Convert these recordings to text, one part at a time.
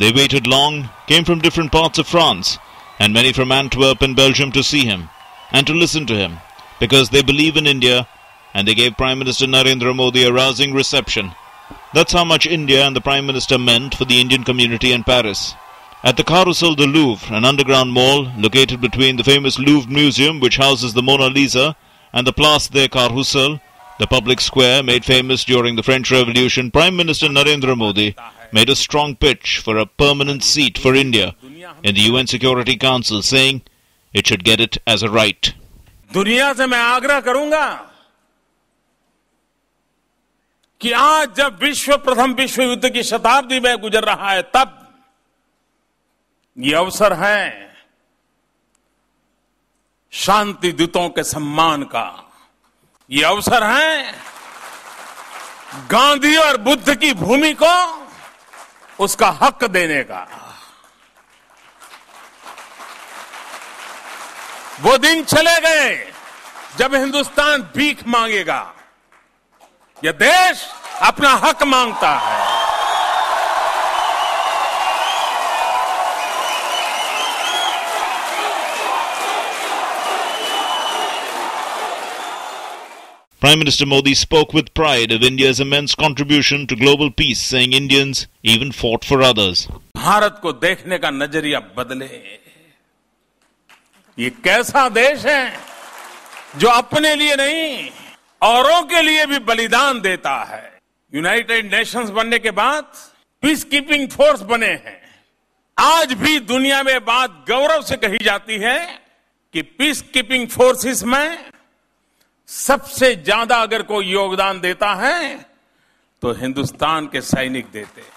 They waited long, came from different parts of France, and many from Antwerp and Belgium to see him and to listen to him, because they believe in India, and they gave Prime Minister Narendra Modi a rousing reception. That's how much India and the Prime Minister meant for the Indian community in Paris. At the Carrousel du Louvre, an underground mall located between the famous Louvre Museum, which houses the Mona Lisa, and the Place des Carrousels, the public square made famous during the French Revolution, Prime Minister Narendra Modi made a strong pitch for a permanent seat for India in the UN Security Council, saying it should get it as a right. दुनिया से मैं आग्रह करूंगा कि आज जब प्रथम विश्व युद्ध की शताब्दी में गुजर रहा है, तब ये अवसर है शांति दूतों के सम्मान का। ये अवसर है गांधी और बुद्ध की भूमि को उसका हक देने का। वो दिन चले गए जब हिंदुस्तान भीख मांगेगा। यह देश अपना हक मांगता है। Prime Minister Modi spoke with pride of India's immense contribution to global peace, saying Indians even fought for others. Bharat को देखने का नजरिया बदले। ये कैसा देश है जो अपने लिए नहीं औरों के लिए भी बलिदान देता है। यूनाइटेड नेशंस बनने के बाद पीस कीपिंग फोर्स बने हैं। आज भी दुनिया में बात गौरव से कही जाती है कि पीस कीपिंग फोर्सेस में सबसे ज्यादा अगर कोई योगदान देता है तो हिंदुस्तान के सैनिक देते हैं।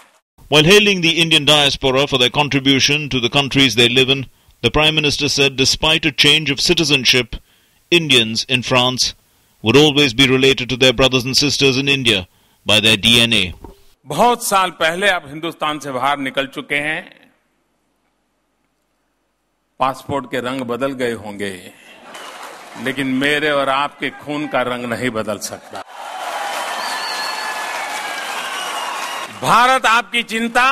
While hailing the Indian diaspora for their contribution to the countries they live in, the Prime Minister said despite a change of citizenship, Indians in France would always be related to their brothers and sisters in India by their DNA. बहुत साल पहले आप हिंदुस्तान से बाहर निकल चुके हैं। Passport के रंग बदल गए होंगे, लेकिन मेरे और आपके खून का रंग नहीं बदल सकता। भारत आपकी चिंता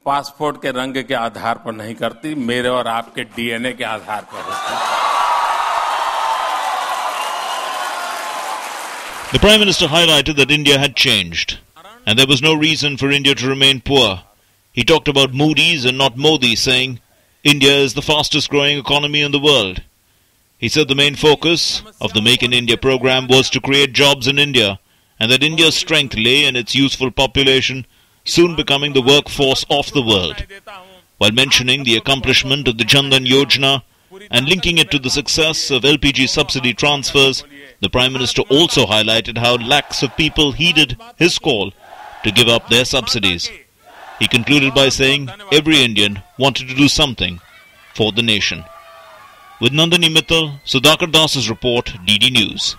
पासपोर्ट के रंग के आधार पर नहीं करती, मेरे और आपके डीएनए के आधार पर होती है। The Prime Minister highlighted that India had changed and there was no reason for India to remain poor. He talked about Moody's and not Modi, saying India is the fastest growing economy in the world. He said the main focus of the Make in India program was to create jobs in India and that India's strength lay in its youthful population, soon becoming the workforce of the world. While mentioning the accomplishment of the Jan Dhan Yojana and linking it to the success of LPG subsidy transfers, the Prime Minister also highlighted how lakhs of people heeded his call to give up their subsidies. He concluded by saying every Indian wanted to do something for the nation. With Nandini Mittal, Sudhakar Das's report, DD News.